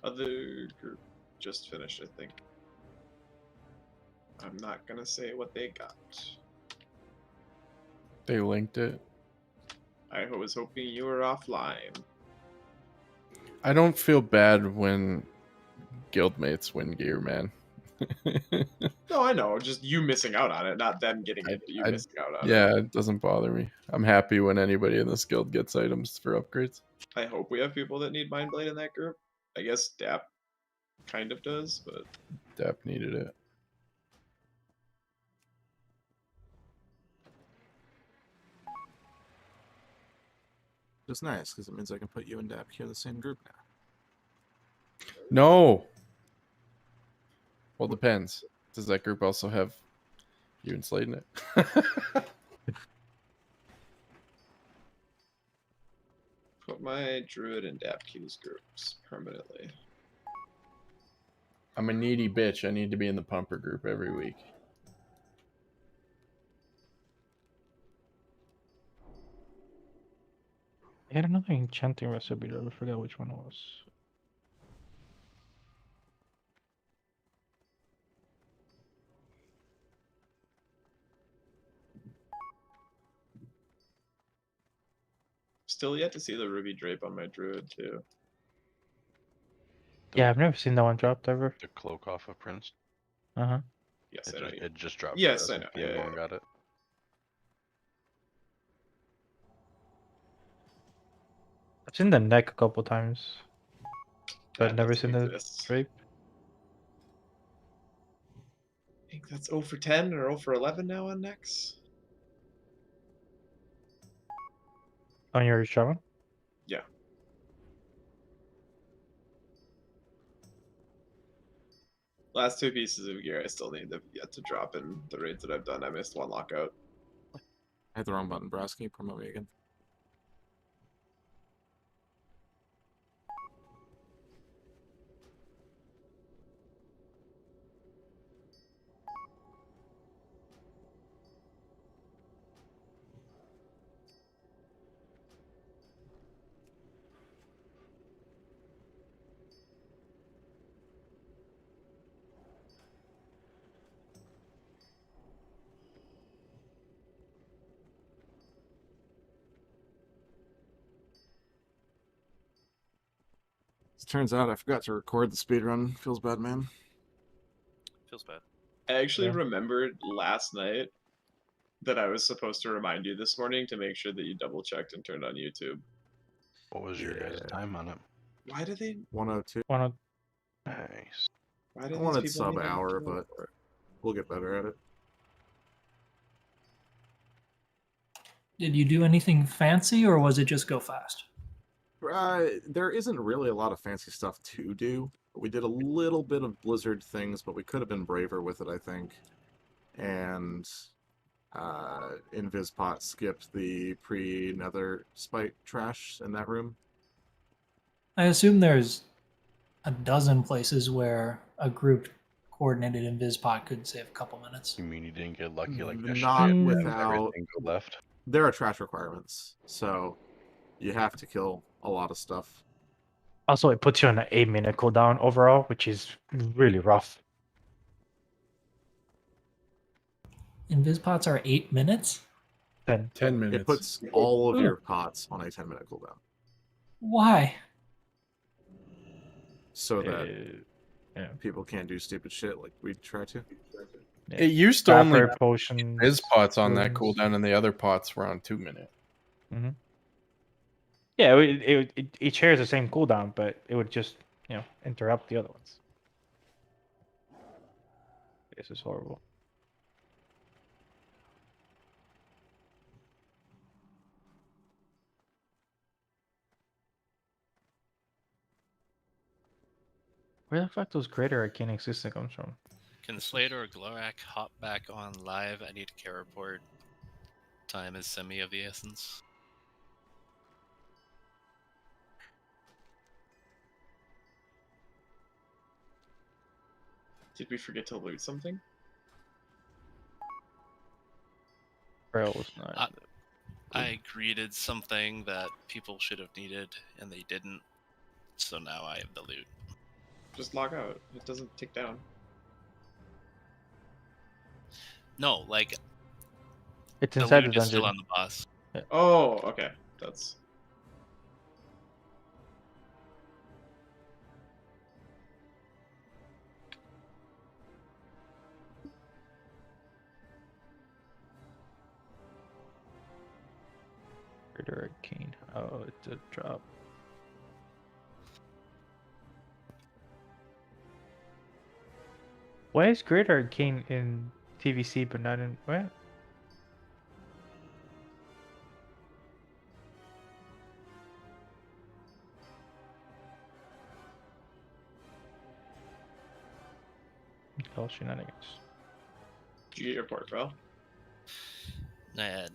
Other group just finished, I think. I'm not gonna say what they got. They linked it. I was hoping you were offline. I don't feel bad when guildmates win gear, man. No, I know. Just you missing out on it, not them getting it, but you missing out on it. Yeah, it doesn't bother me. I'm happy when anybody in this guild gets items for upgrades. I hope we have people that need Mindblade in that group. I guess Dap kind of does, but Dap needed it. It's nice because it means I can put you and Dap here in the same group now. No. Well, depends. Does that group also have you and Slade in it? put my Druid and Dap Q's groups permanently. I'm a needy bitch. I need to be in the pumper group every week. I had another enchanting recipe though. I forgot which one it was. Still yet to see the Ruby Drape on my Druid, too. Yeah, I've never seen that one dropped ever. The cloak off of Prince. Uh-huh. Yes, It just dropped. Yes, I know. Yeah, Anyone got it? I've seen the neck a couple times, but That never doesn't seen the exist. drape. I think that's 0 for 10 or 0 for 11 now on Nex. On your shaman? Yeah. Last two pieces of gear I still need to yet to drop in the raids that I've done. I missed one lockout. I hit the wrong button, Bros. Can you promote me again? Turns out I forgot to record the speedrun. Feels bad, man. Feels bad. I actually Yeah. remembered last night that I was supposed to remind you this morning to make sure that you double checked and turned on YouTube. What was your guys' time on it? Why do they? 102. Nice. Why do I these wanted people sub need to hour, do but it for? we'll get better at it. Did you do anything fancy, or was it just go fast? There isn't really a lot of fancy stuff to do. We did a little bit of Blizzard things, but we could have been braver with it, I think. And Invispot skipped the pre-nether spite trash in that room. I assume there's a dozen places where a group coordinated Invispot could save a couple minutes. You mean you didn't get lucky like yesterday? Not and without... everything go left. There are trash requirements, so you have to kill a lot of stuff. Also, it puts you on an 8-minute cooldown overall, which is really rough. Invispots are 8 minutes? 10. 10 minutes. It puts all of your pots on a 10-minute cooldown. Why? So that yeah. people can't do stupid shit like we try to. It used to only Sapphire potions. his pots on that runes. cooldown, and the other pots were on 2 minute. Mm-hmm. Yeah, it shares the same cooldown, but it would just, interrupt the other ones. This is horrible. Where the fuck does Greater Arcane Existence comes from? Can Slade or Glorak hop back on live? I need a care report. Time is semi of the essence. Did we forget to loot something? Braille was not. I greeted something that people should have needed, and they didn't. So now I have the loot. Just log out. It doesn't tick down. No, like It's the inside the loot is still dungeon. on the boss. Oh, okay. That's Greater Arcane. Oh, it's a drop. Why is Greater Arcane in TVC but not in what? Hell shenanigans. did you get your port, Val? I had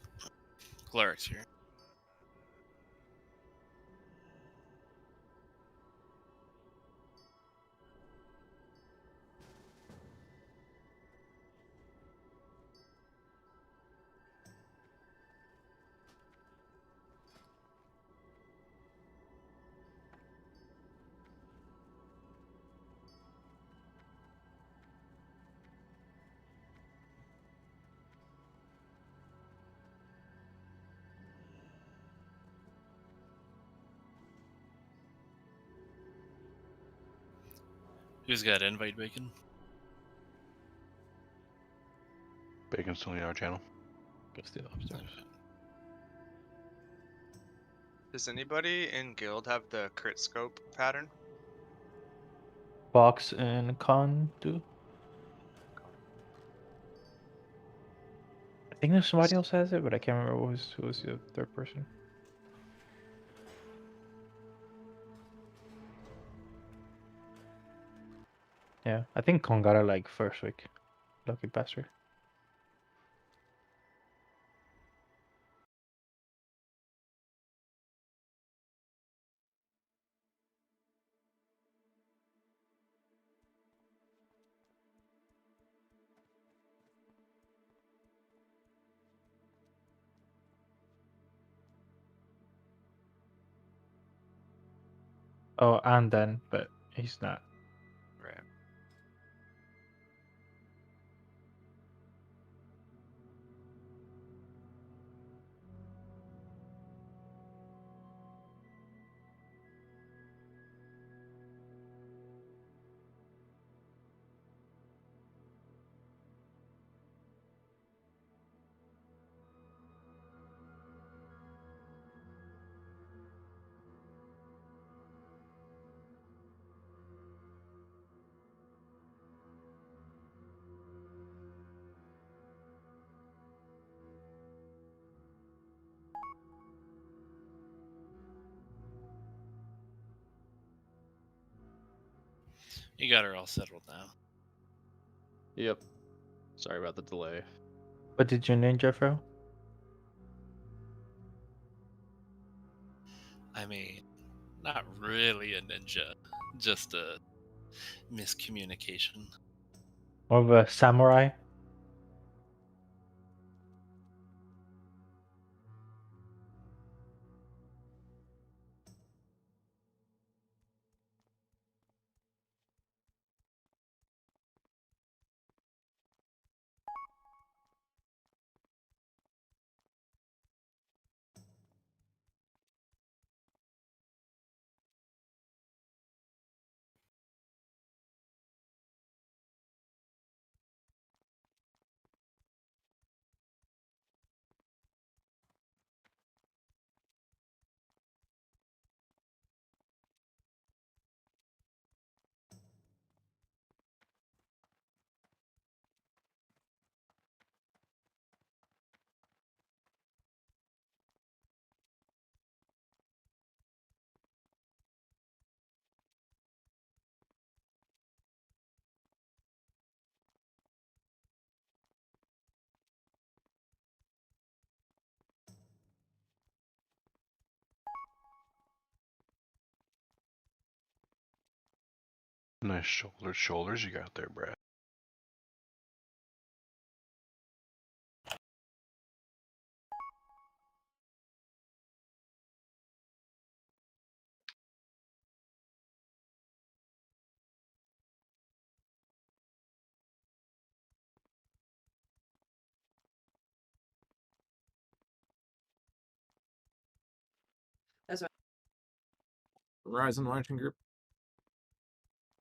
clerics here. Who's got invite bacon? Bacon's still in our channel. Go steal upstairs. Does anybody in guild have the crit scope pattern? Box and con do. I think there's somebody else has it, but I can't remember who was the third person. Yeah, I think Con got it like first week. Lucky bastard. Oh, and then, but he's not. Right. You got her all settled now. Yep. Sorry about the delay. What did you name Jeffro? I mean, not really a ninja, just a miscommunication. More of a samurai? Nice shoulders you got there, Brad. Horizon Launching Group.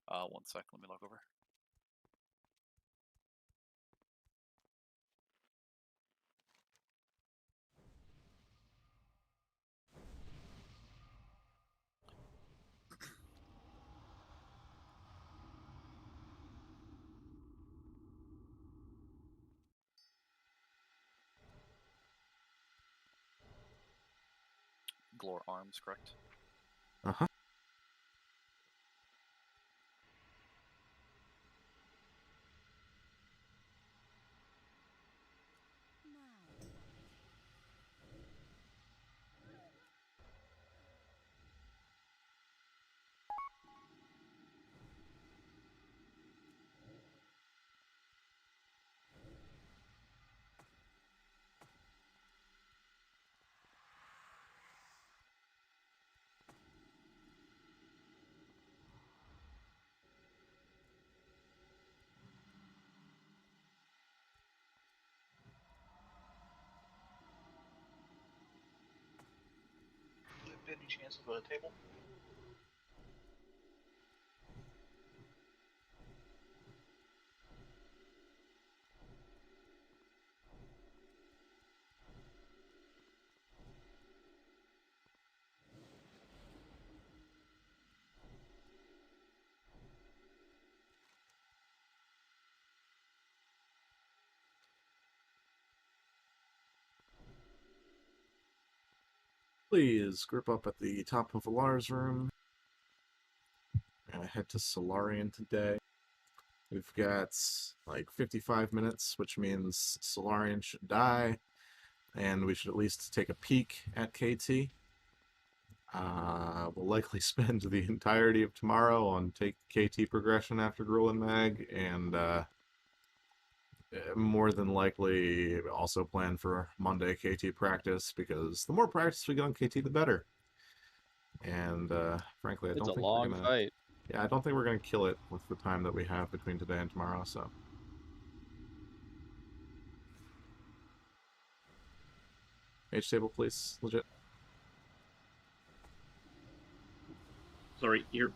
1 sec, let me log over. Glor Arms, correct? Uh-huh. Any chance of a table? Please group up at the top of Alar's room. Head to Solarian today. We've got like 55 minutes, which means Solarian should die, and we should at least take a peek at KT. We'll likely spend the entirety of tomorrow on take KT progression after Gruul and Mag, and more than likely also plan for Monday KT practice, because the more practice we get on KT, the better. And frankly, I It's don't a think long we're gonna. fight. Yeah, I don't think we're gonna kill it with the time that we have between today and tomorrow. So. H table, please. Legit. Sorry, here.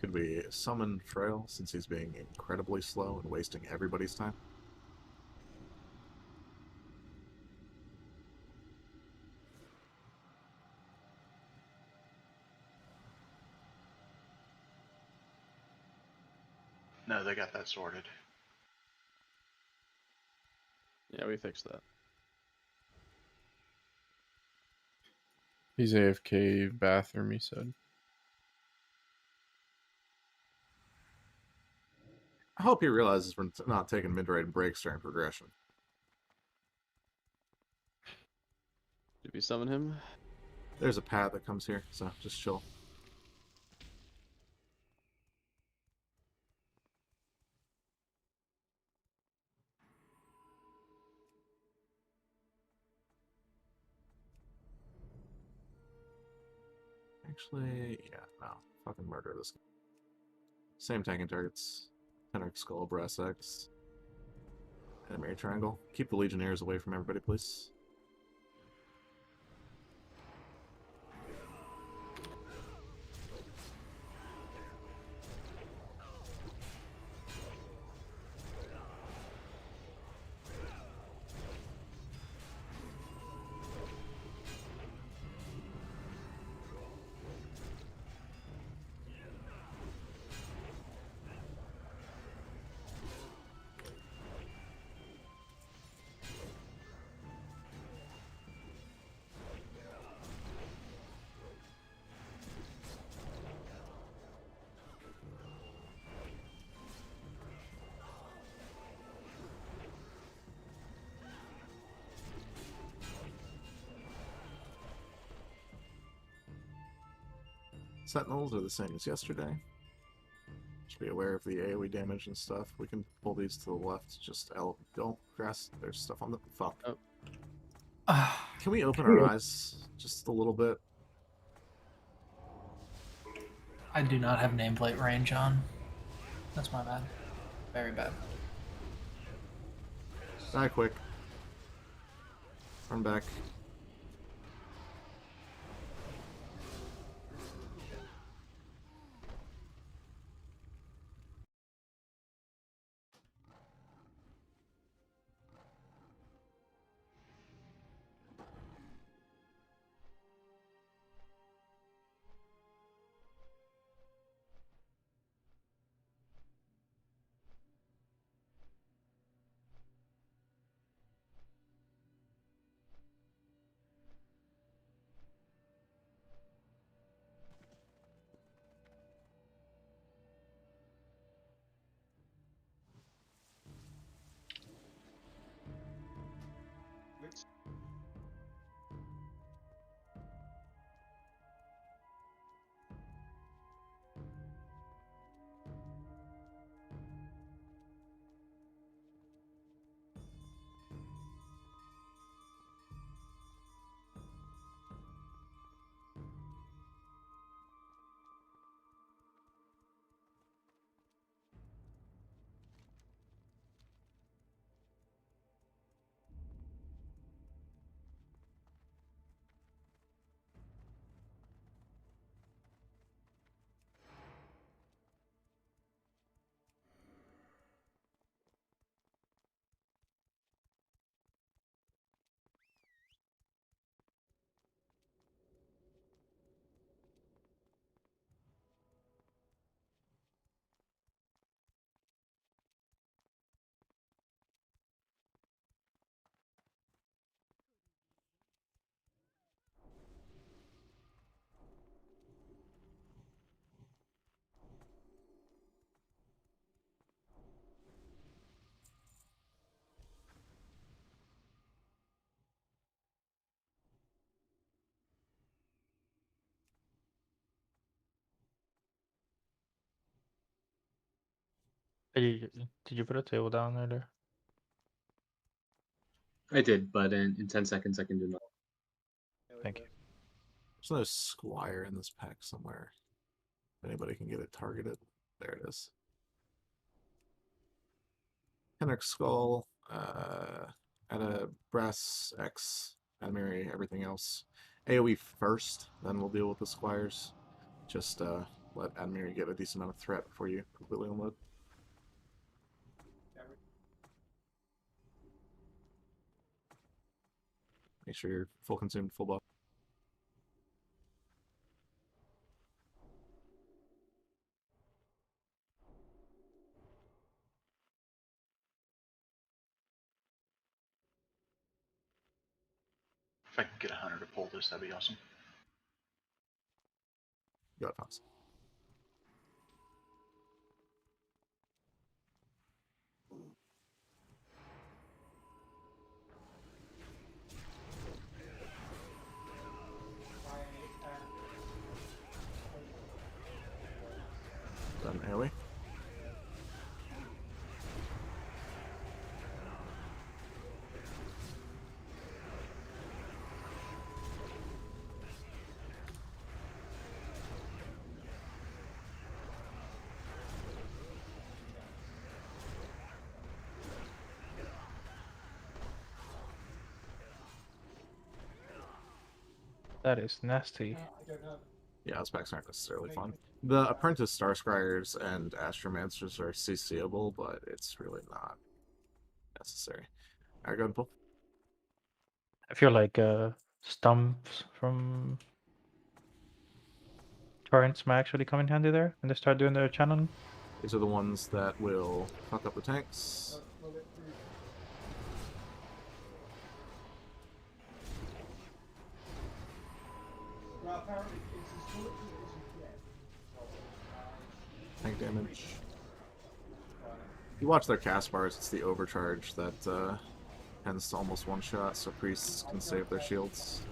Could we summon Frail, since he's being incredibly slow and wasting everybody's time? No, they got that sorted. Yeah, we fixed that. He's AFK bathroom, he said. I hope he realizes we're not taking mid-range breaks during progression. Did we summon him? There's a pad that comes here, so just chill. Actually, yeah, no. Fucking murder this guy. Same tanking targets. Tenor Skull, Brass X. Enemy Triangle. Keep the Legionnaires away from everybody, please. Sentinels are the same as yesterday. Just be aware of the AoE damage and stuff. We can pull these to the left. Just go. Grass. There's stuff on the. Fuck. Oh. Can we open our eyes just a little bit? I do not have nameplate range on. That's my bad. Very bad. Die quick. Run back. Did you put a table down there? I did, but in 10 seconds I can do nothing. Thank you. There's no squire in this pack somewhere. If anybody can get it targeted. There it is. Henrik Skull, at a brass X, Admiri, everything else. AoE first, then we'll deal with the squires. Just let Admiri get a decent amount of threat before you completely unload. Make sure you're full consumed, full buff. If I can get a hunter to pull this, that'd be awesome. Got it, Fox. Done AoE. That is nasty. Yeah, those packs aren't necessarily fun. The Apprentice Starscryers and Astromancers are CCable, but it's really not necessary. Alright, go ahead and pull. I feel like stumps from torrents might actually come in handy there when they start doing their channeling. These are the ones that will fuck up the tanks. Tank damage. If you watch their cast bars, it's the overcharge that tends to almost one-shot, so priests can save their shields.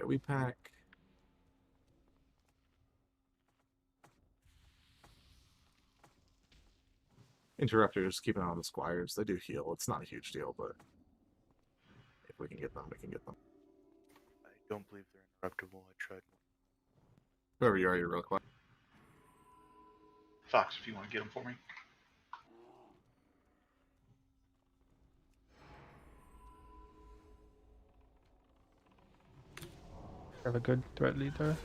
AoE pack. Interrupters, keep an eye on the squires. They do heal. It's not a huge deal, but if we can get them, we can get them. I don't believe they're interruptible. I tried. Whoever you are, you're real quick. Fox, if you want to get them for me. Have a good threat leader.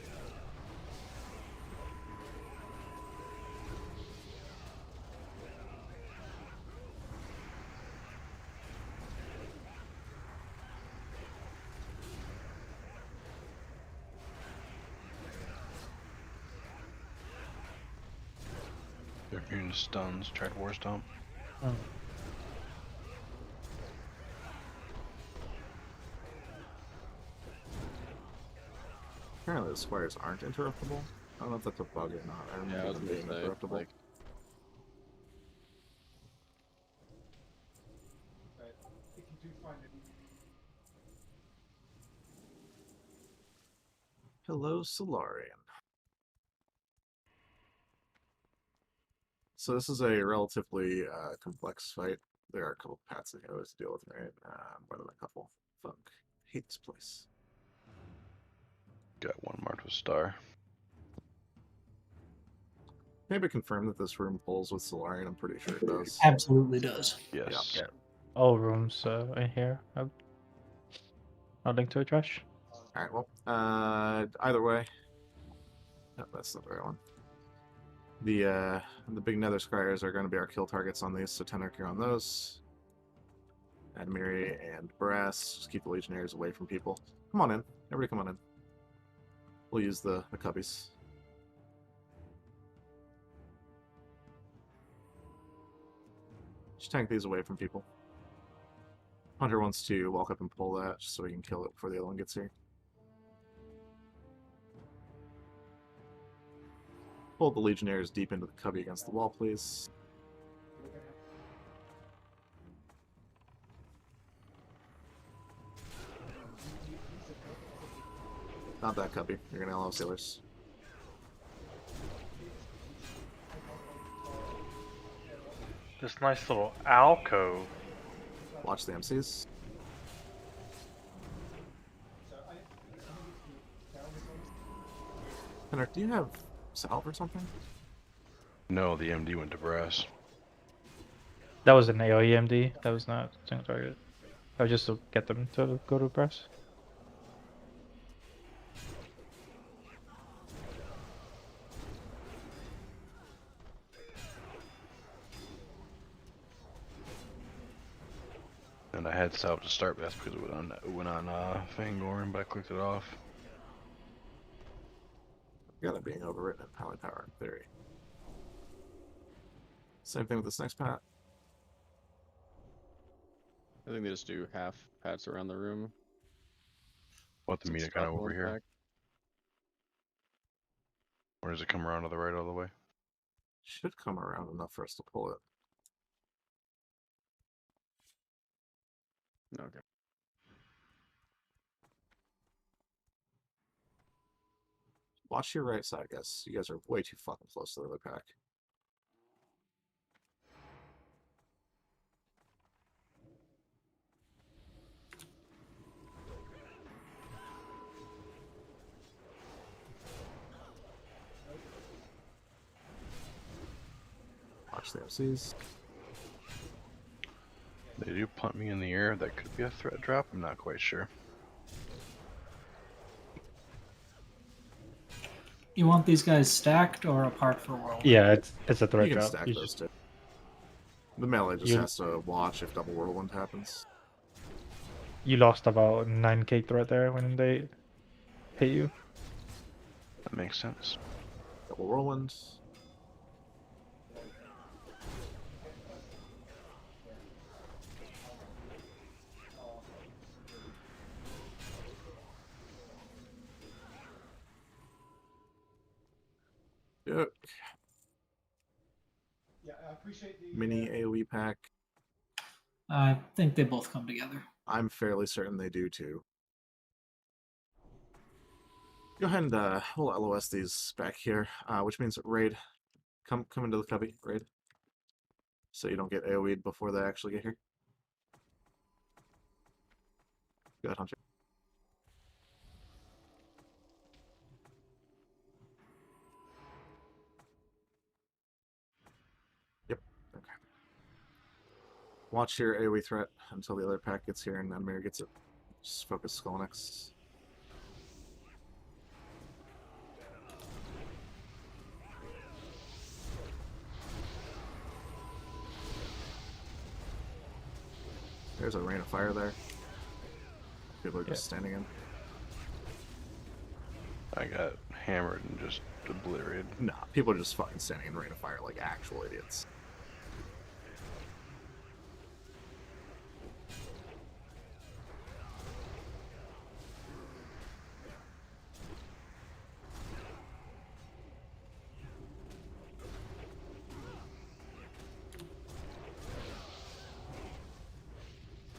They're immune to stuns. Tried War Stomp. Oh. Apparently the squires aren't interruptible. I don't know if that's a bug or not. I remember Yeah, I was them gonna being say, interruptible. like, Hello, Solarian. So this is a relatively complex fight. There are a couple paths that I always deal with, right? More than a couple. Fuck. Hate this place. Got one marked with star. Maybe confirm that this room pulls with Solarian. I'm pretty sure it does. Absolutely does. Yes. Yeah. All rooms in here. I'll link to a trash. Alright, well, either way. No, that's not the right one. The big nether scryers are going to be our kill targets on these, so Tenarchy on those. Admiri and Brass. Just keep the Legionnaires away from people. Come on in. Everybody come on in. We'll use the cubbies. Just tank these away from people. Hunter wants to walk up and pull that just so we can kill it before the other one gets here. Pull the Legionnaires deep into the cubby against the wall, please. Not that cubby. You're gonna allow sailors. This nice little alcove. Watch the MCs. Henrik, do you have salve or something? No, the MD went to brass. That was an AOEMD. That was not a single target. That was just to get them to go to press. And I had salve to start, but that's because it went on Fangorn, but I clicked it off. Got it being overwritten in Pally Power in theory. Same thing with this next pat. I think they just do half pats around the room. What the Some meter kind of scrap over one here? pack. Or does it come around to the right all the way? Should come around enough for us to pull it. Okay. Watch your right side, guys. You guys are way too fucking close to the other pack. Watch the MCs. They do punt me in the air. That could be a threat drop. I'm not quite sure. You want these guys stacked or apart for world? Yeah, it's a threat You can drop. stack You those just- two. The melee just You- has to watch if double whirlwind happens. You lost about 9k threat there when they hit you. That makes sense. Double whirlwind. Yep. Mini AoE pack. I think they both come together. I'm fairly certain they do too. Go ahead and we'll LOS these back here, which means raid. Come into the cubby, raid. So you don't get AoE'd before they actually get here. Go ahead, Hunter. Yep. Okay. Watch your AoE threat until the other pack gets here and then Mir gets it. Just focus Skull next. There's a rain of fire there. People are just standing in. I got hammered and just obliterated. Nah, people are just fucking standing in rain of fire like actual idiots.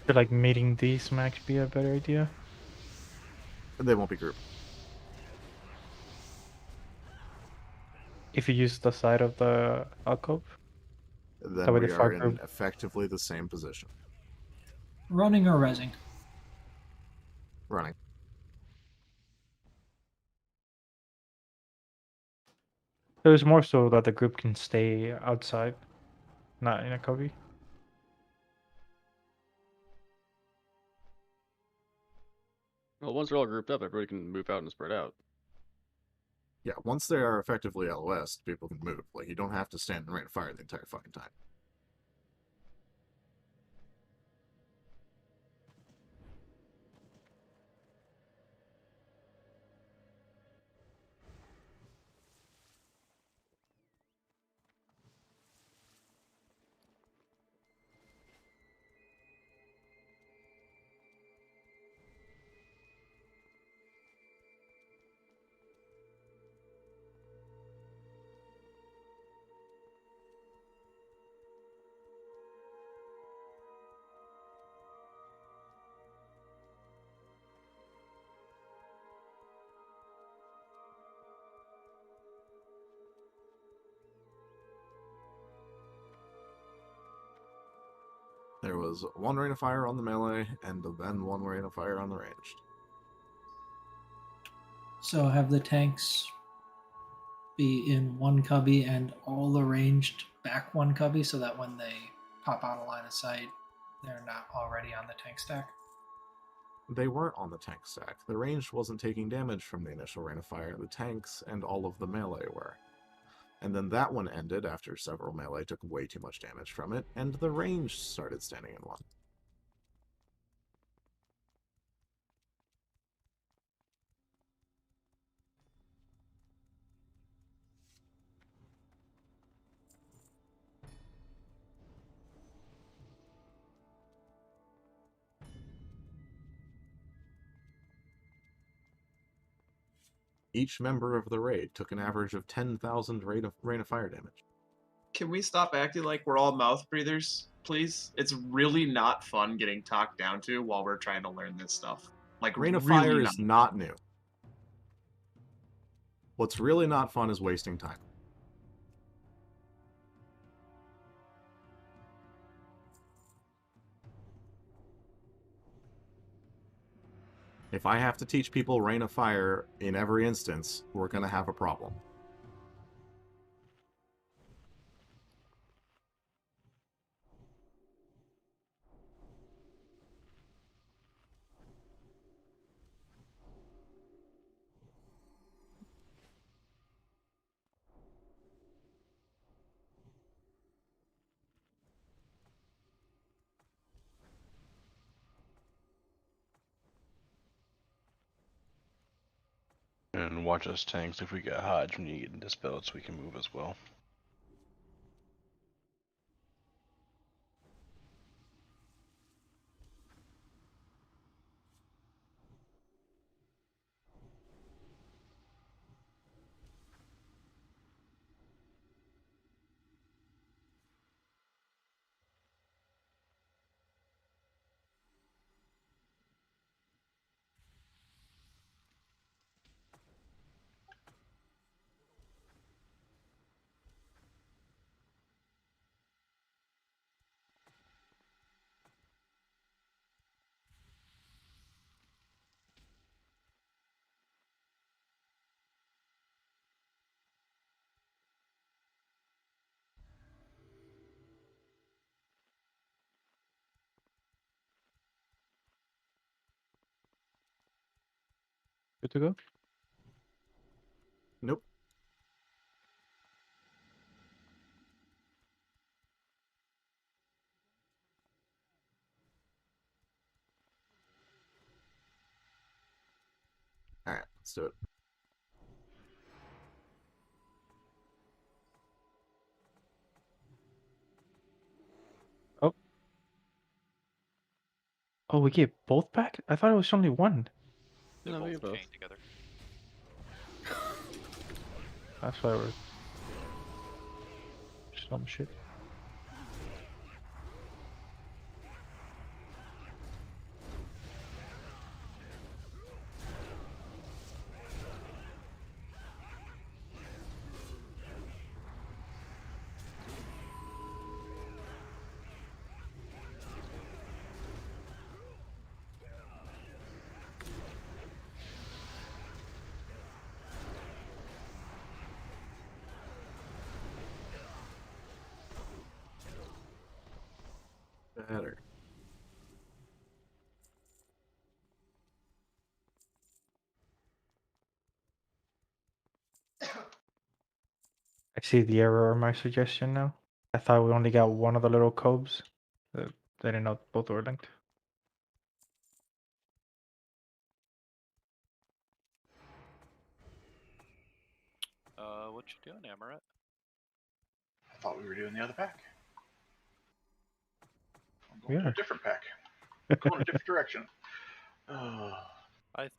Could like meeting these max be a better idea? They won't be grouped. If you use the side of the alcove? Then That way we the are far in group. effectively the same position. Running or rezzing? Running. It was more so that the group can stay outside, not in a covey. Well, once we're all grouped up, everybody can move out and spread out. Yeah, once they are effectively LOS, people can move. Like, you don't have to stand in rain of fire the entire fucking time. There was one rain of fire on the melee, and then one rain of fire on the ranged. So have the tanks be in one cubby and all the ranged back one cubby so that when they pop out of line of sight, they're not already on the tank stack? They weren't on the tank stack. The ranged wasn't taking damage from the initial rain of fire. The tanks and all of the melee were. And then that one ended after several melee took way too much damage from it, and the ranged started standing in one. Each member of the raid took an average of 10,000 rain of fire damage. Can we stop acting like we're all mouth breathers, please? It's really not fun getting talked down to while we're trying to learn this stuff. Like, Rain of really fire is not new. What's really not fun is wasting time. If I have to teach people Rain of Fire in every instance, we're going to have a problem. And watch us tanks. If we get Hodge when you get dispelled, so we can move as well. Good to go? Nope. All right, let's do it. Oh. Oh, we get both back? I thought it was only one. They're No, we both both. chained together. That's why we're some shit. Better. I see the error of my suggestion now. I thought we only got one of the little cobes. They didn't know both were linked. What you doing, Amaret? I thought we were doing the other pack. I'm We going to are. a different pack. Going a different direction. I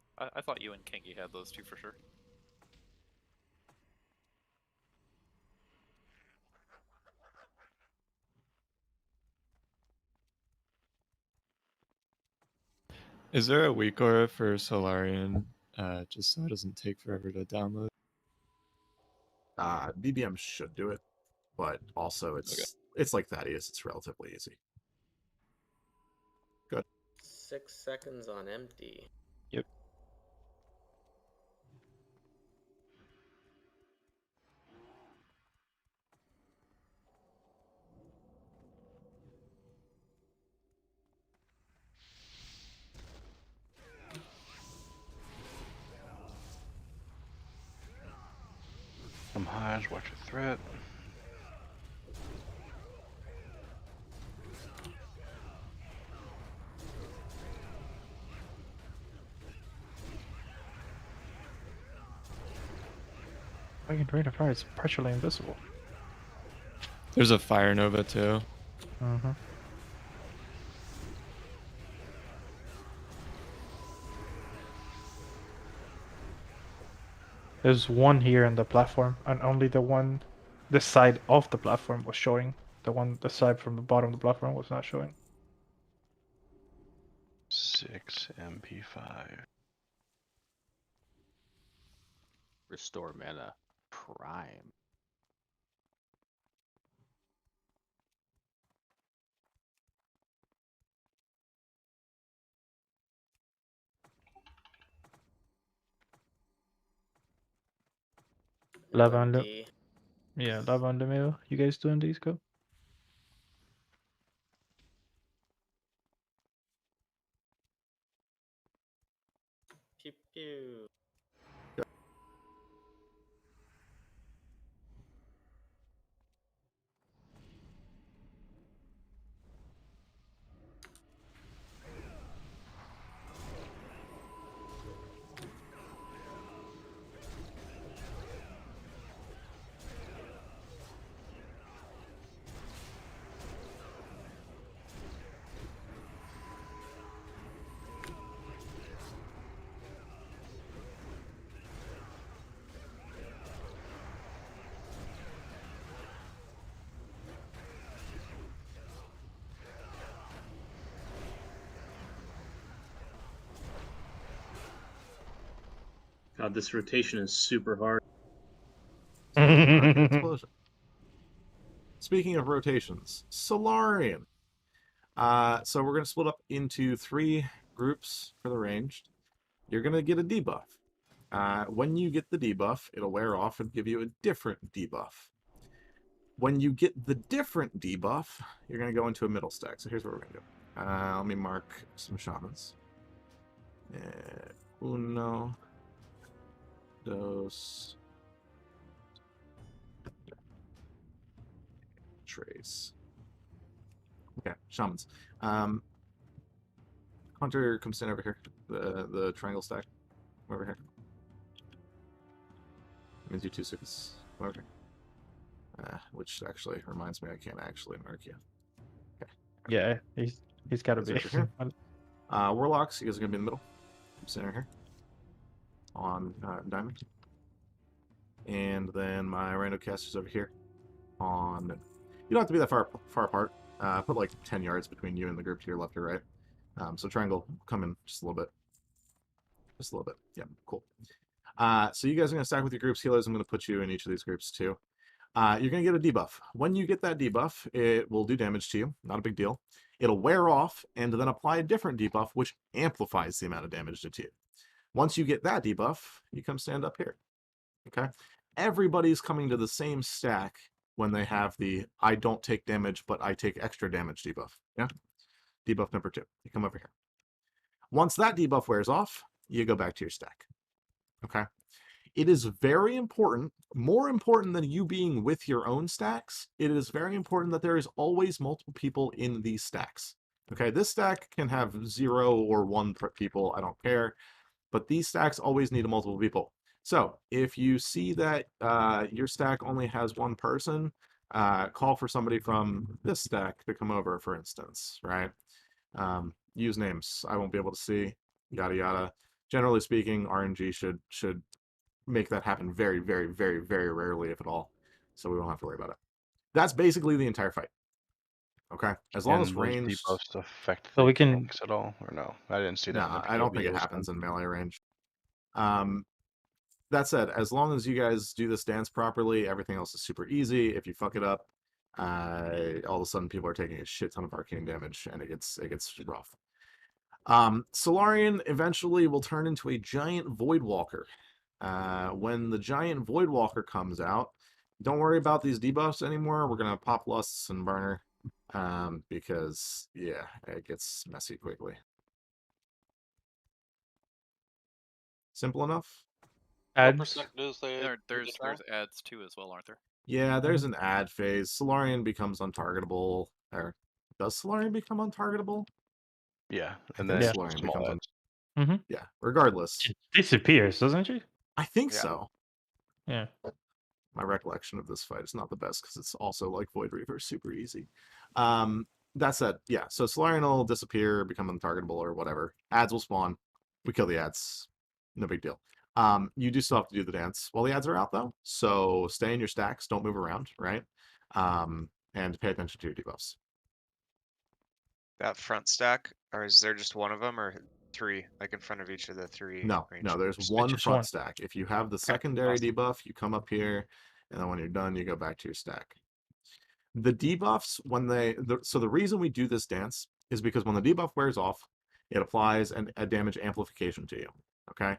thought you and Kingy had those two for sure. Is there a weak aura for Solarian, just so it doesn't take forever to download? BBM should do it, but also it's like Thaddeus. It's relatively easy. Good. 6 seconds on empty. Yep. Some highs, watch a threat. Fucking Drain of Fire is partially invisible. There's a Fire Nova too. Mm-hmm. There's one here in the platform, and only the side of the platform was showing. The side from the bottom of the platform was not showing. 6 MP5. Restore mana. Prime. Lava on the MD. yeah, lava on the middle. You guys doing these? Go. Pew pew. God, this rotation is super hard. Explosion. Speaking of rotations, Solarian. So we're going to split up into 3 groups for the ranged. You're going to get a debuff. When you get the debuff, it'll wear off and give you a different debuff. When you get the different debuff, you're going to go into a middle stack. So here's what we're going to do. Let me mark some shamans. Uno, Dose. Trace. Okay, shamans. Hunter, come stand over here. The triangle stack. Come over here. Means you 2/6. Come over here. Which actually reminds me, I can't actually mark you. Okay. Yeah, he's got to be. Over here. Warlocks, you guys are gonna be in the middle. Come stand over here. On diamond. And then my rando casters over here. On. You don't have to be that far apart. Put like 10 yards between you and the group to your left or right. So triangle, come in just a little bit. Just a little bit. Yeah, cool. So you guys are going to stack with your groups. Healers, I'm going to put you in each of these groups too. You're going to get a debuff. When you get that debuff, it will do damage to you. Not a big deal. It'll wear off and then apply a different debuff, which amplifies the amount of damage to you. Once you get that debuff, you come stand up here. Okay? Everybody's coming to the same stack when they have the I don't take damage, but I take extra damage debuff. Yeah? Debuff number 2. You come over here. Once that debuff wears off, you go back to your stack. Okay? It is very important, more important than you being with your own stacks, it is very important that there is always multiple people in these stacks. Okay? This stack can have 0 or 1 people, I don't care, but these stacks always need multiple people. So if you see that your stack only has 1 person, call for somebody from this stack to come over, for instance, right? Use names. I won't be able to see, yada yada. Generally speaking, RNG should make that happen very, very, very, very rarely, if at all. So we won't have to worry about it. That's basically the entire fight. Okay, as long as range debuffs affect So the we can. tanks at all, or no? I didn't see that. No, in the I don't think POV it list happens then. in melee range. That said, as long as you guys do this dance properly, everything else is super easy. If you fuck it up, all of a sudden people are taking a shit ton of arcane damage, and it gets rough. Solarian eventually will turn into a giant Voidwalker. When the giant Voidwalker comes out, don't worry about these debuffs anymore. We're gonna pop lusts and burner, because yeah, it gets messy quickly. Simple enough. Ads. There's ads too as well, aren't there? Yeah, there's an ad phase. Solarian becomes untargetable. Or does Solarian become untargetable? Yeah, I and think then Solarian small becomes ads. Yeah, regardless. It disappears, doesn't she? I think Yeah. so. Yeah. My recollection of this fight is not the best because it's also like Void Reaver, super easy. That said, yeah, so Solarian will disappear, become untargetable or whatever. Ads will spawn. We kill the ads. No big deal. You do still have to do the dance while the ads are out though. So stay in your stacks, don't move around, right? And pay attention to your debuffs. That front stack, or is there just one of them, or 3, like in front of each of the 3? No, range there's groups? one just front one. stack. If you have the Okay, secondary awesome. debuff, you come up here, and then when you're done, you go back to your stack. The debuffs, so the reason we do this dance is because when the debuff wears off, it applies a damage amplification to you, okay?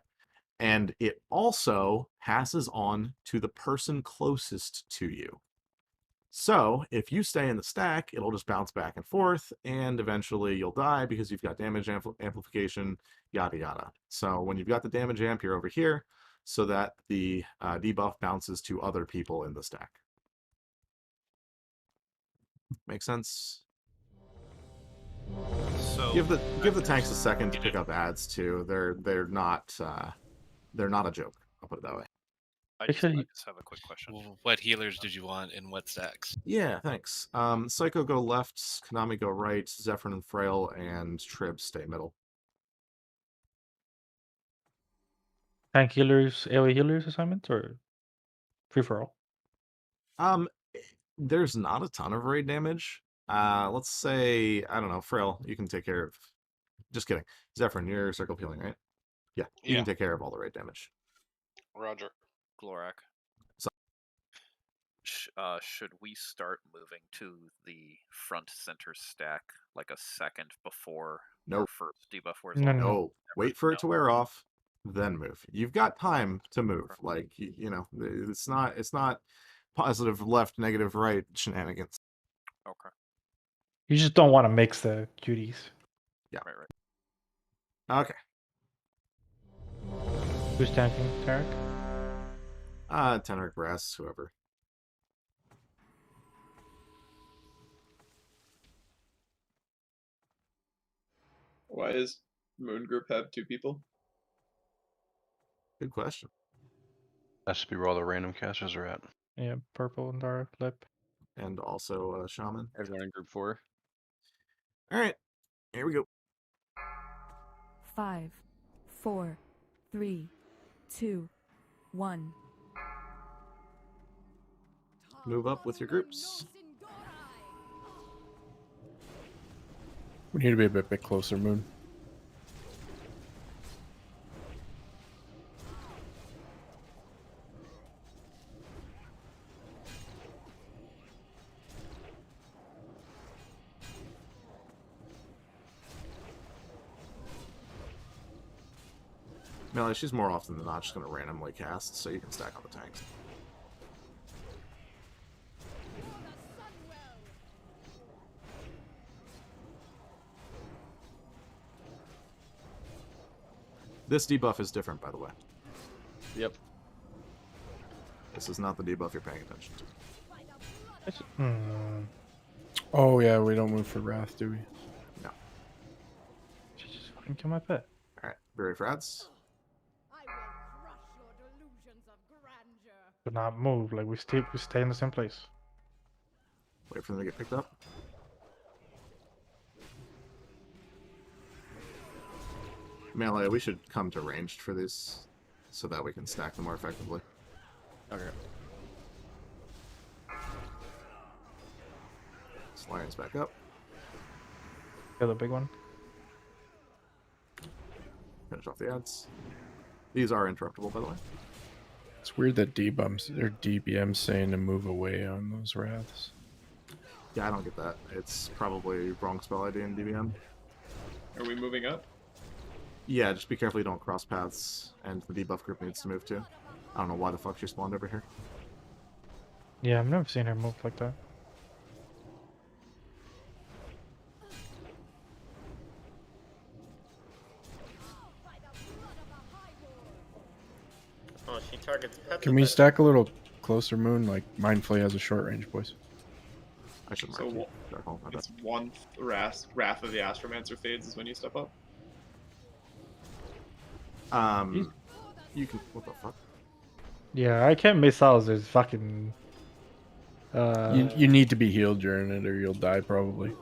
And it also passes on to the person closest to you. So if you stay in the stack, it'll just bounce back and forth, and eventually you'll die because you've got damage amplification, yada yada. So when you've got the damage amp, you're over here, so that the debuff bounces to other people in the stack. Make sense? So Give the tanks a second to pick up ads too. They're not a joke. I'll put it that way. I just have a quick question. What healers did you want in what stacks? Yeah, thanks. Psycho go left, Konami go right, Zephyr and Frail, and Trib stay middle. Tank healers, AoE healers assignments, or free for all? There's not a ton of raid damage. Let's say, I don't know, Frail, you can take care of. Just kidding. Zephyr, you're circle peeling, right? Yeah, you can take care of all the raid damage. Roger. Glorak. So, should we start moving to the front center stack like a second before our first debuff wears off? No. Wait for it to wear off, then move. You've got time to move. Like you know, it's not positive left, negative right shenanigans. Okay. You just don't want to mix the cuties. Yeah. Right. Okay. Who's tanking, Tarek? Tenor, Brass, whoever. Why does Moon Group have 2 people? Good question. That should be where all the random casters are at. Yeah, purple and dark lip. And also Shaman. Everyone in group 4. Alright, here we go. 5, 4, 3, 2, 1. Move up with your groups. We need to be a bit closer, Moon. Melee, she's more often than not just going to randomly cast, so you can stack on the tanks. This debuff is different, by the way. Yep. This is not the debuff you're paying attention to. Oh yeah, we don't move for Wrath, do we? No. She just fucking kill my pet. Alright, very frats. Do not move. Like we stay in the same place. Wait for them to get picked up. Melee, we should come to ranged for these, so that we can stack them more effectively. Okay. Solarian's back up. Kill the big one. Finish off the ads. These are interruptible, by the way. It's weird that DBM's saying to move away on those Wraths. Yeah, I don't get that. It's probably wrong spell ID in DBM. Are we moving up? Yeah, just be careful you don't cross paths, and the debuff group needs to move too. I don't know why the fuck she spawned over here. Yeah, I've never seen her move like that. Oh, she targets Peppa. Can we stack a little closer, Moon? Like, Mindfully has a short range, boys. I should mark So you. it's one Wrath of the Astromancer fades is when you step up. You can. What the fuck? Yeah, I can't miss out. There's fucking. You need to be healed during it, or you'll die probably.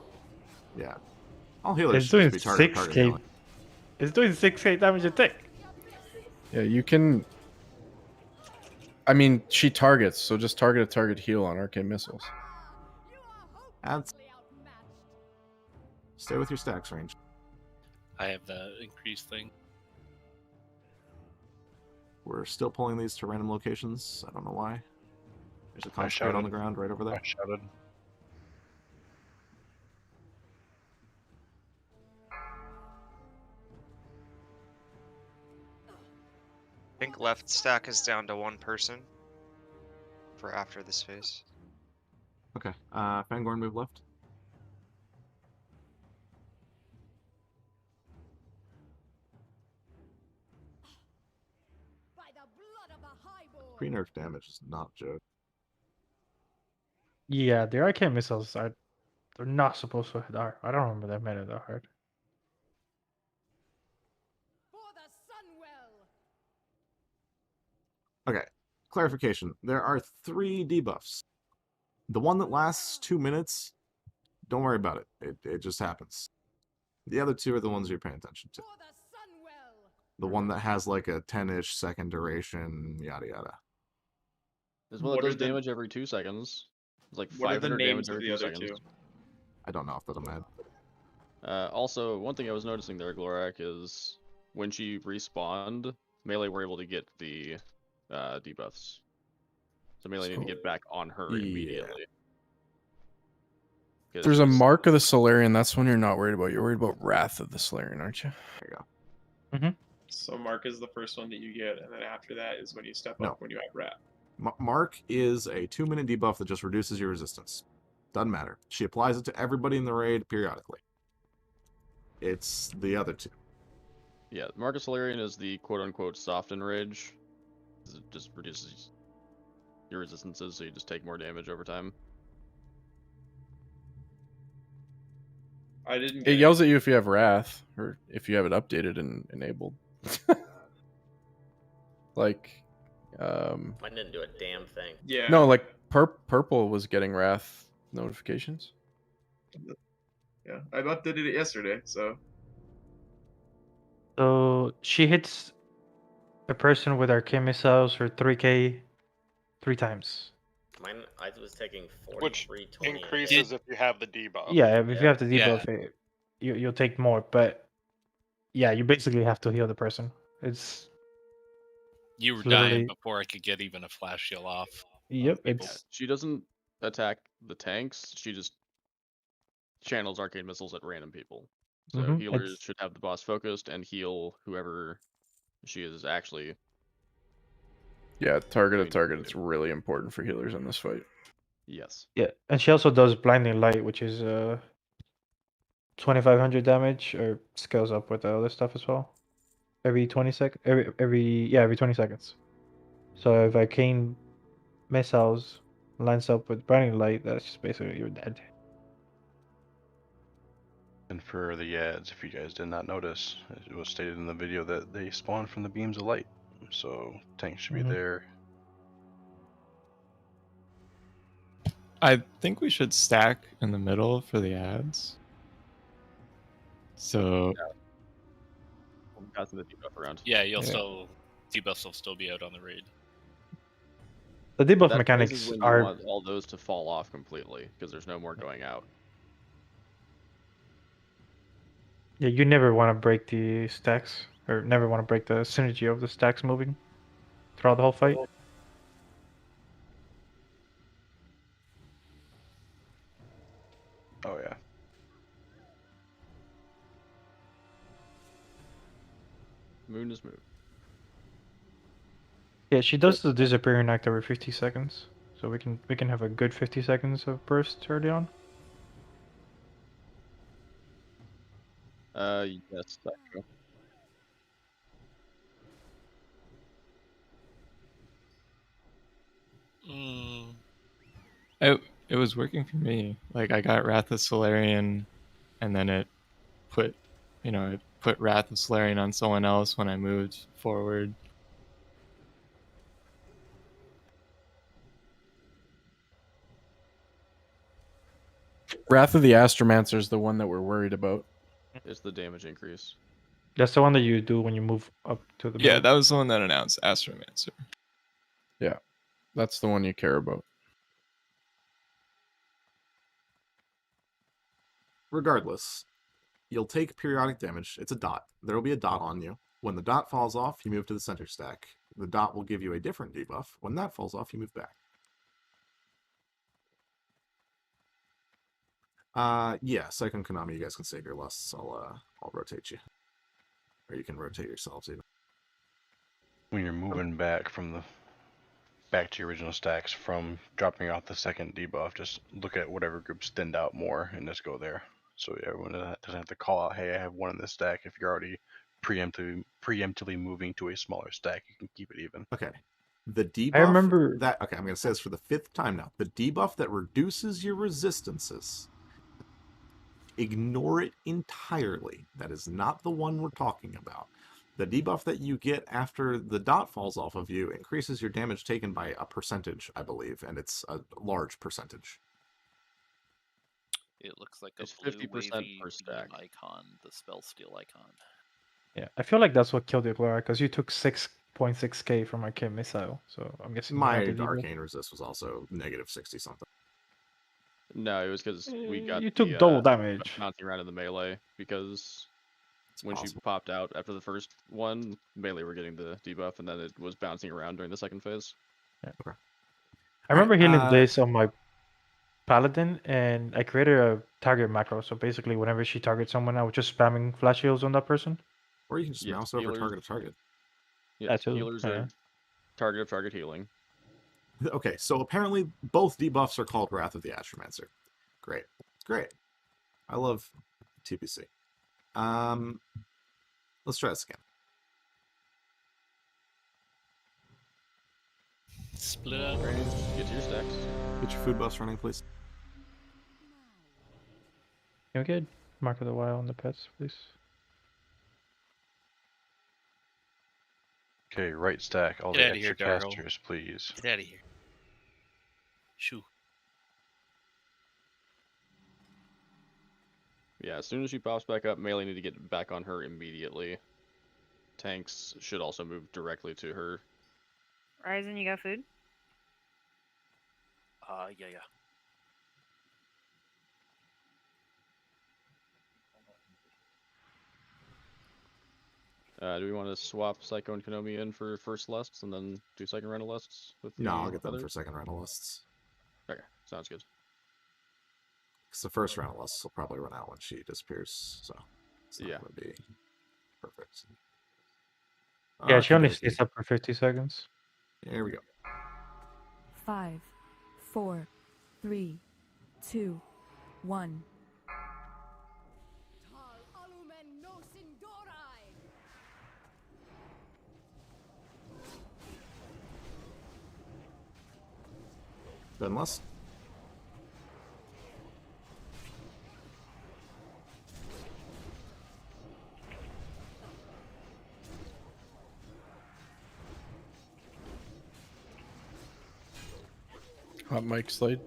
Yeah. All healers It's should doing just be target 6k. healing. It's doing 6k damage a tick. Yeah, you can. I mean, she targets, so just target heal on arcane missiles. Ads. Stay with your stacks range. I have the increased thing. We're still pulling these to random locations. I don't know why. There's a concentrate on shouted. the ground right over there. I shouted. I think left stack is down to 1 person for after this phase. Okay. Fangorn move left. Pre-nerf damage is not a joke. Yeah, the arcane missiles are. They're not supposed to hit hard. I don't remember that made it that hard. Okay. Clarification. There are 3 debuffs. The one that lasts 2 minutes, don't worry about it. It just happens. The other 2 are the ones you're paying attention to. The one that has like a 10-ish second duration, yada yada. There's one that does damage every 2 seconds. It's like What are the 500 names damage of every the 2 other seconds. 2? I don't know off the top of my head. Also, one thing I was noticing there, Glorak, is when she respawned, Melee were able to get the debuffs. So Melee need to get back on her immediately. If there's a mark of the Solarian, that's when you're not worried about. You're worried about Wrath of the Solarian, aren't you? There you go. So Mark is the first one that you get, and then after that is when you step No. up when you have Rat. Mark is a 2-minute debuff that just reduces your resistance. Doesn't matter. She applies it to everybody in the raid periodically. It's the other 2. Yeah, Marcus Solarian is the quote-unquote soften rage. It just reduces your resistances, so you just take more damage over time. I didn't. It yells at you if you have Wrath or if you have it updated and enabled. Like, Mine didn't do a damn thing. Yeah. no, like purple was getting Wrath notifications. Yeah, I updated it yesterday, so. So she hits a person with arcane missiles for 3k 3 times. Mine, I was taking 43, Which 20. increases if you have the debuff. Yeah, if you have the Yeah. debuff, you'll take more. But yeah, you basically have to heal the person. It's You were it's dying literally before I could get even a flash shield off. yep. people. It's She doesn't attack the tanks. She just channels arcane missiles at random people. So Mhm, healers it's- should have the boss focused and heal whoever she is actually. Yeah, target to target. It's really important for healers in this fight. Yes. yeah, and she also does blinding light, which is 2500 damage, or scales up with the other stuff as well. Every 20 every 20 seconds. So if arcane missiles lines up with blinding light, that's just basically you're dead. And for the ads, if you guys did not notice, it was stated in the video that they spawn from the beams of light. So tanks should be there. I think we should stack in the middle for the ads. So Passing the debuff around. Yeah, debuffs will still be out on the raid. The debuff That mechanics is when are you want all those to fall off completely because there's no more going out. yeah, you never want to break the stacks, or never want to break the synergy of the stacks moving throughout the whole fight. Oh yeah. Moon is moon. Yeah, she does the disappearing act every 50 seconds, so we can have a good 50 seconds of burst early on. Yes, that's true. it was working for me. Like I got Wrath of Solarian, and then it put Wrath of Solarian on someone else when I moved forward. Wrath of the Astromancer is the one that we're worried about. It's the damage increase. That's the one that you do when you move up to the Yeah, middle. that was the one that announced Astromancer. Yeah, that's the one you care about. Regardless, you'll take periodic damage. It's a dot. There will be a dot on you. When the dot falls off, you move to the center stack. The dot will give you a different debuff. When that falls off, you move back. Yeah, Psycho Konami, you guys can save your lusts. I'll rotate you. Or you can rotate yourselves even. When you're moving back to your original stacks from dropping off the second debuff, just look at whatever groups stand out more and just go there. So everyone doesn't have to call out, hey, I have one in this stack. If you're already preemptively moving to a smaller stack, you can keep it even. Okay. The debuff I remember that okay, I'm gonna say this for the 5th time now. The debuff that reduces your resistances. Ignore it entirely. That is not the one we're talking about. The debuff that you get after the dot falls off of you increases your damage taken by a percentage, I believe, and it's a large percentage. It looks like a It's blue 50% wavy per stack. beam icon, the spell steal icon. Yeah, I feel like that's what killed you, Clara, because you took 6.6k from arcane missile. So I'm guessing you My had the debuff. arcane resist was also negative 60 something. No, it was because we got You took double damage. bouncing around in the melee because when possible. she popped out after the first one, melee were getting the debuff, and then it was bouncing around during the second phase. Yeah. Okay. I remember Alright, healing this on my paladin, and I created a target macro. So basically, whenever she targets someone, I was just spamming flash heals on that person. Or you can just mouse over target to target. Yeah, That too, healers are target healing. Okay, so apparently both debuffs are called Wrath of the Astromancer. Great. Great. I love TPC. Let's try this again. Split up. Range, get to your stacks. Get your food buffs running, please. Can we get Mark of the Wild on the pets, please? Okay, right stack. All Get the outta here, extra Darrow. casters, please. Get out of here. Shoo. Yeah, as soon as she pops back up, melee need to get back on her immediately. Tanks should also move directly to her. Ryzen, you got food? Yeah. Do we want to swap Psycho and Konomi in for first lusts and then do second round of lusts with No, the I'll get them others? for second round of lists. Okay, sounds good. Because the first round of lists will probably run out when she disappears, so it's not going to be perfect. Yeah, she only Okey-dokey. stays up for 50 seconds. Here we go. 5, 4, 3, 2, 1. Then less. Hot mic slide.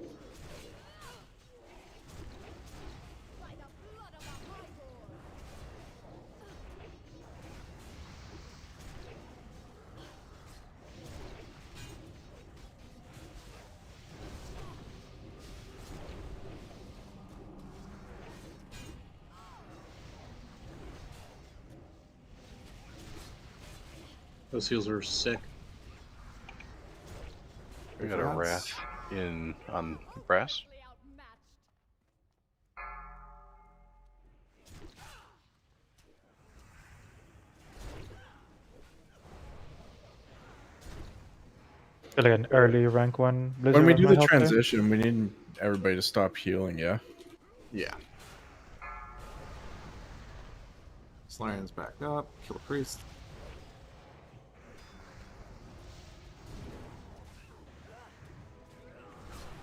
Those heals are sick. We got a Wrath in on brass. Feel like an early rank 1 Blizzard When we on do my the health there. transition, we need everybody to stop healing, yeah? Yeah. Slion's back up. Kill a priest.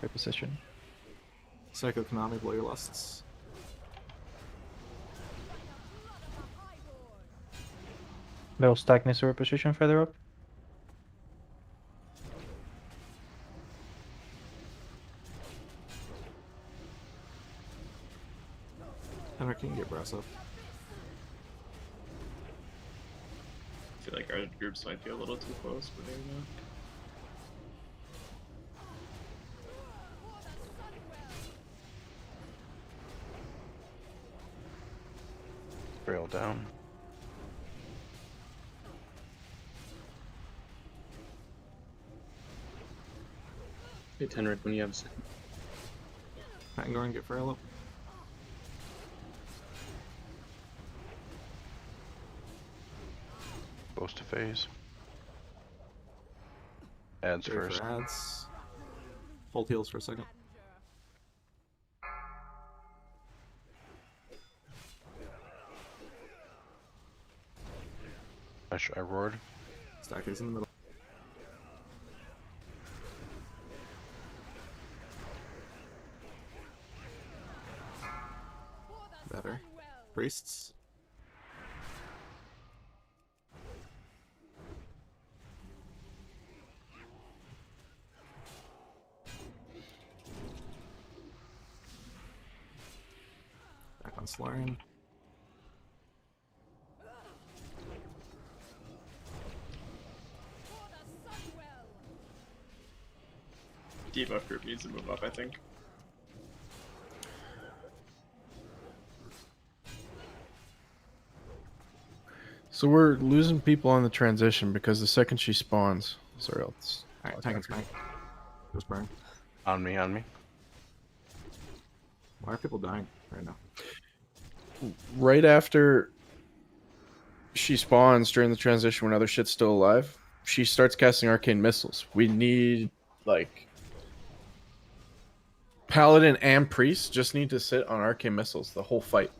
Great position. Psycho Konami, blow your lusts. Little stack needs to reposition further up. Henrik, can you get brass up? I feel like our groups might be a little too close, but maybe not. Rail down. Hey, Tenric, when you have a second. Hangor and get frail up. Close to phase. Ads Ready first. for ads. Hold heals for a second. I roared. Stack these in the middle. Better. Priests. Back on Slarian. Debuff group needs to move up, I think. So we're losing people on the transition because the second she spawns. Sorry, Alright, tank and spank. Just burn. On me, on me. Why are people dying right now? Right after she spawns during the transition when other shit's still alive, she starts casting arcane missiles. We need, like, Paladin and Priest just need to sit on arcane missiles the whole fight.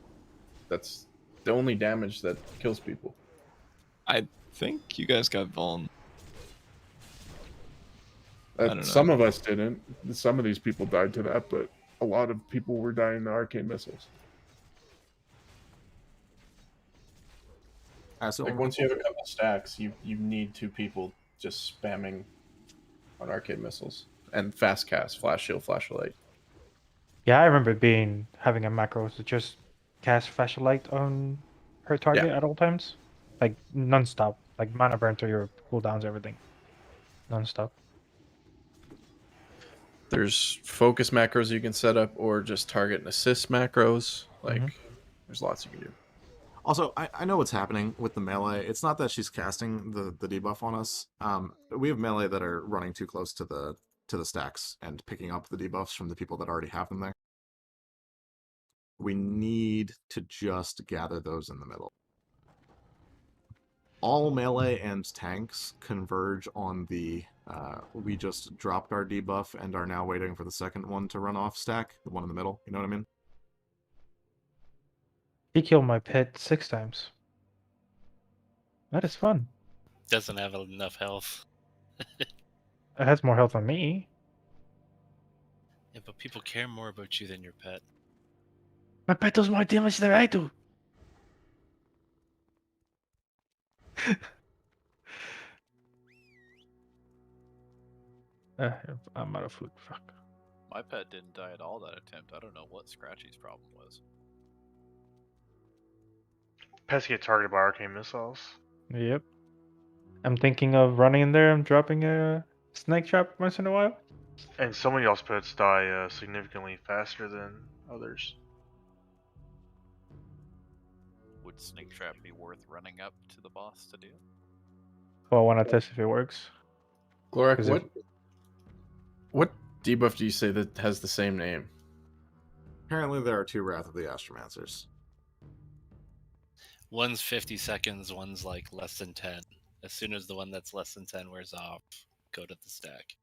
That's the only damage that kills people. I think you guys got Vuln. don't know. Some of us didn't. Some of these people died to that, but a lot of people were dying to arcane missiles. So like once you have a couple stacks, you need 2 people just spamming on arcane missiles and fast cast, flash shield, flashlight. Yeah, I remember having a macro to just cast flashlight on her target at all times, like non-stop, like mana burn to your cooldowns, everything, non-stop. There's focus macros you can set up, or just target and assist macros. Like, there's lots you can do. Also, I know what's happening with the melee. It's not that she's casting the debuff on us. We have melee that are running too close to the stacks and picking up the debuffs from the people that already have them there. We need to just gather those in the middle. All melee and tanks converge on the we just dropped our debuff and are now waiting for the second one to run off stack, the one in the middle. You know what I mean? He killed my pet 6 times. That is fun. Doesn't have enough health. It has more health than me. Yeah, but people care more about you than your pet. My pet does more damage than I do. I'm out of food. Fuck. My pet didn't die at all that attempt. I don't know what Scratchy's problem was. Pets get targeted by arcane missiles. Yep. I'm thinking of running in there and dropping a snake trap once in a while. And some of y'all's pets die significantly faster than others. Would Snake Trap be worth running up to the boss to do? Well, I want to test if it works. Glorak, what debuff do you say that has the same name? Apparently there are 2 Wrath of the Astromancers. One's 50 seconds, one's like less than 10. As soon as the one that's less than 10 wears off, go to the stack.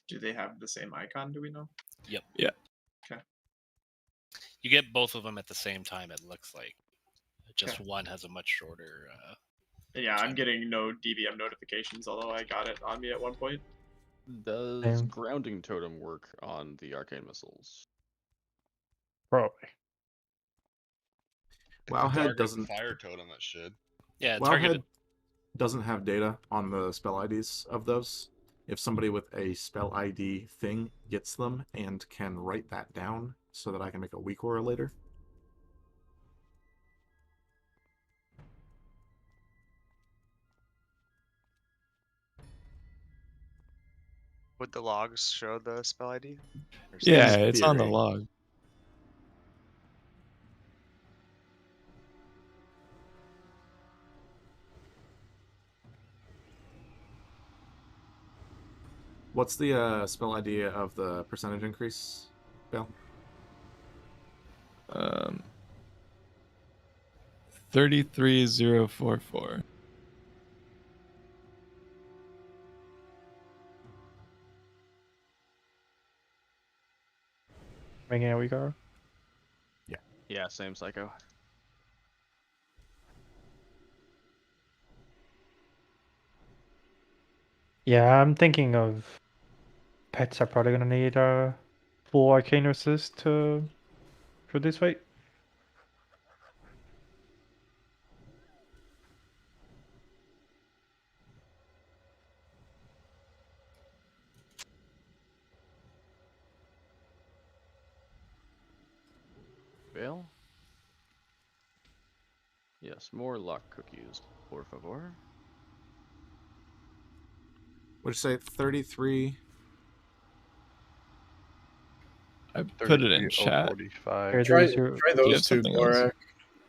Do they have the same icon, do we know? Yep. Yeah. Okay. You get both of them at the same time, it looks like. Just Okay. one has a much shorter... Yeah, I'm getting no DBM notifications, although I got it on me at one point. Does grounding totem work on the arcane missiles? Probably. Wowhead doesn't. Fire totem that should. Yeah, Wowhead doesn't have data on the spell IDs of those. If somebody with a spell ID thing gets them and can write that down so that I can make a weak aura later. Would the logs show the spell ID? Yeah, it's on the log. What's the spell ID of the percentage increase, Bill? 33044. Making a weak aura? Yeah. Yeah, same Psycho. Yeah, I'm thinking of pets are probably gonna need a full arcane resist for this fight. Bill? Yes, more luck cookies, por favor. Would you say 33? I put it in chat. 45. Try Do you those have 2, something else? Glorak.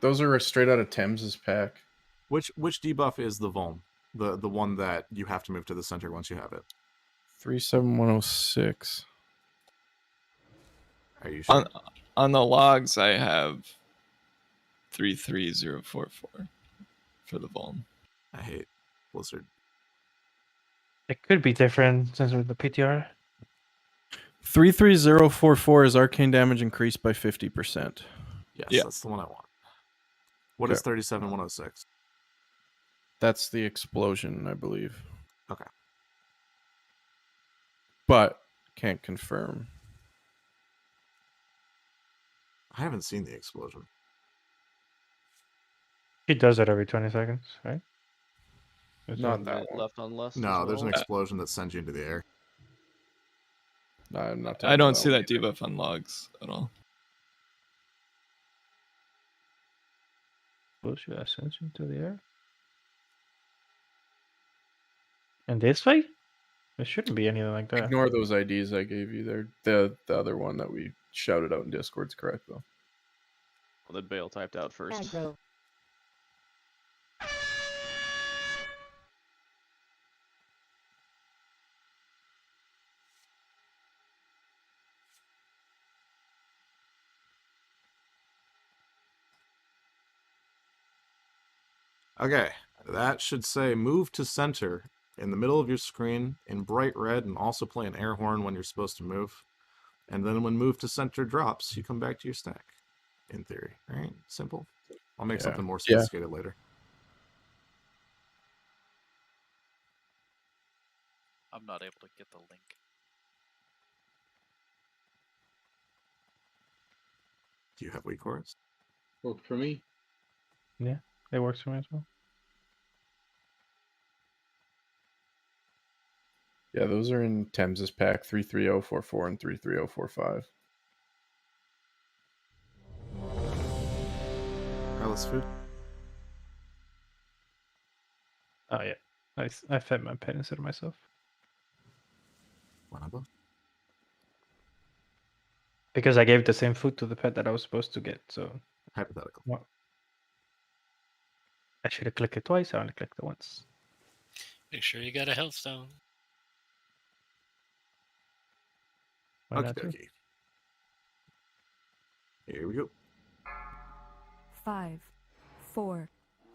Those are straight out of Thames' pack. Which debuff is the Vuln? The one that you have to move to the center once you have it. 37106. Are you sure? On the logs, I have 33044 for the Vuln. I hate Blizzard. It could be different since with the PTR. 33044 is arcane damage increased by 50%. Yes, Yeah. that's the one I want. What is 37106? That's the explosion, I believe. Okay. but can't confirm. I haven't seen the explosion. He does it every 20 seconds, right? Not that one. Left on left. No, there's an explosion that sends you into the air. No, I'm not. I don't see that debuff on logs at all. Push your ascension to the air. In this fight? There shouldn't be anything like that. Ignore those IDs I gave you there. The other one that we shouted out in Discord's correct though. Well, then Bale typed out first. Aggro. Okay, that should say move to center in the middle of your screen in bright red, and also play an air horn when you're supposed to move. And then when move to center drops, you come back to your stack. In theory, right? Simple. I'll make something more sophisticated later. I'm not able to get the link. Do you have weak cores? Worked for me. Yeah, it works for me as well. Yeah, those are in Thames's pack 33044 and 33045. Careless food. Oh yeah, I fed my pet instead of myself. Whatever. Because I gave the same food to the pet that I was supposed to get. So hypothetical. What? I should have clicked it twice. I only clicked it once. Make sure you got a health stone. Why not Okay. too? Here we go. 5, 4,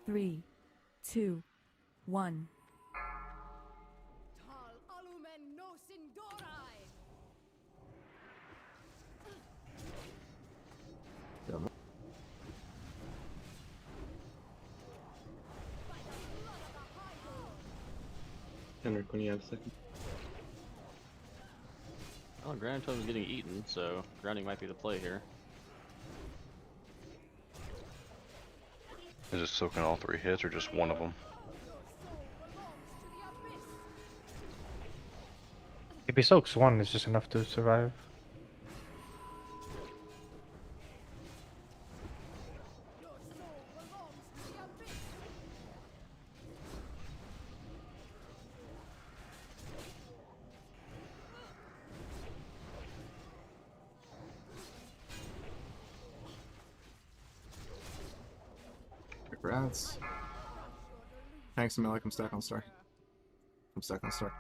3, 2, 1. Henrik, when you have a second. Oh, Ground Tome is getting eaten, so grounding might be the play here. Is it soaking all 3 hits or just one of them? If he soaks one, it's just enough to survive. Congrats. Thanks, Amelia. Come stack on star. Come stack on star.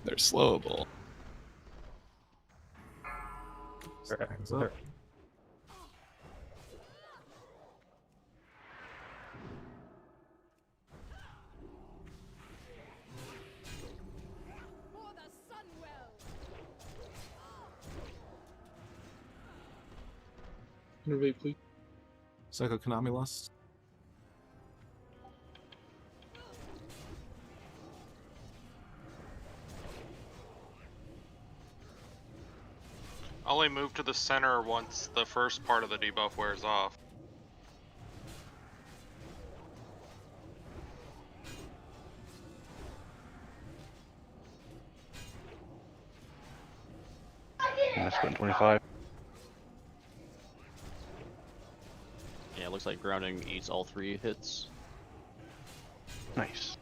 They're slowable. Stacks up. Innervate, please. Psycho Konami Lust. Only move to the center once the first part of the debuff wears off. And that's been 25. Yeah, it looks like grounding eats all 3 hits. Nice.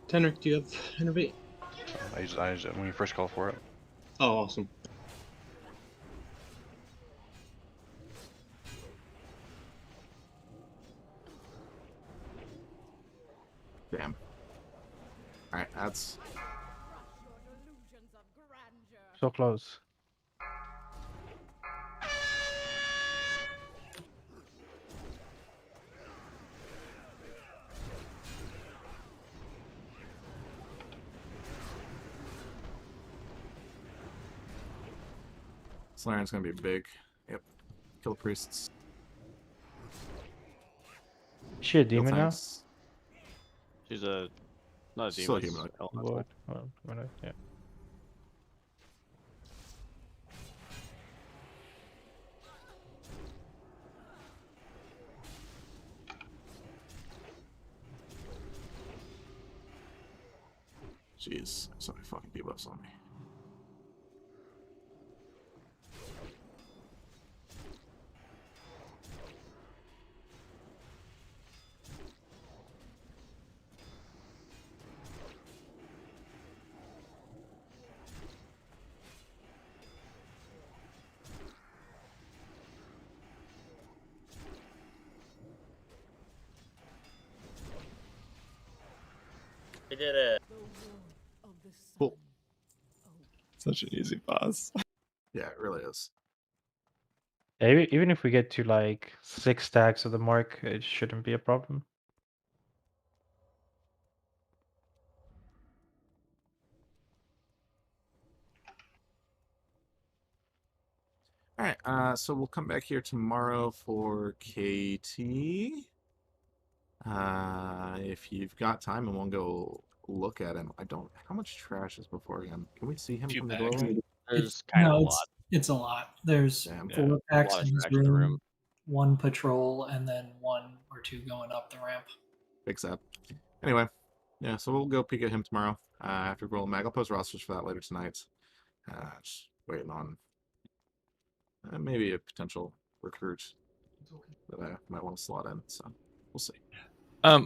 Tenrik, do you have Innervate? I used it when you first called for it. Oh, awesome. Damn. Alright, that's So close. Solarian's gonna be big. Yep. Kill the priests. Is she a Kill demon now? tanks. She's a not a Still a demon. humanoid. Void. Oh, humanoid, yeah. Jeez, so many fucking debuffs on me. We did it. Cool. Such an easy boss. Yeah, it really is. Yeah, even if we get to like 6 stacks of the mark, it shouldn't be a problem. All right, so we'll come back here tomorrow for KT. If you've got time and want to go look at him, I don't. How much trash is before him? Can we see him Few from the bags. doorway? There's kind of a lot. It's a lot. There's Damn. Yeah, 4 a packs lot of in his trash in the room, room. 1 patrol, and then 1 or 2 going up the ramp. Big set. Anyway, yeah, so we'll go peek at him tomorrow after Roll Mag. I'll post rosters for that later tonight. Just waiting on maybe a potential recruit that I might want to slot in. So we'll see.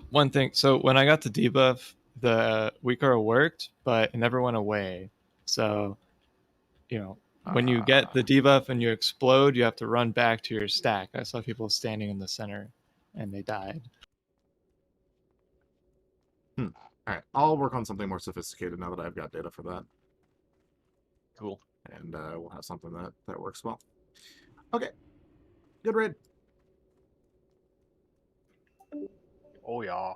One thing. So when I got the debuff, the weak aura worked, but it never went away. So, you know, when you get the debuff and you explode, you have to run back to your stack. I saw people standing in the center, and they died. All right, I'll work on something more sophisticated now that I've got data for that. Cool. And we'll have something that works well. Okay, good raid. Oh yeah.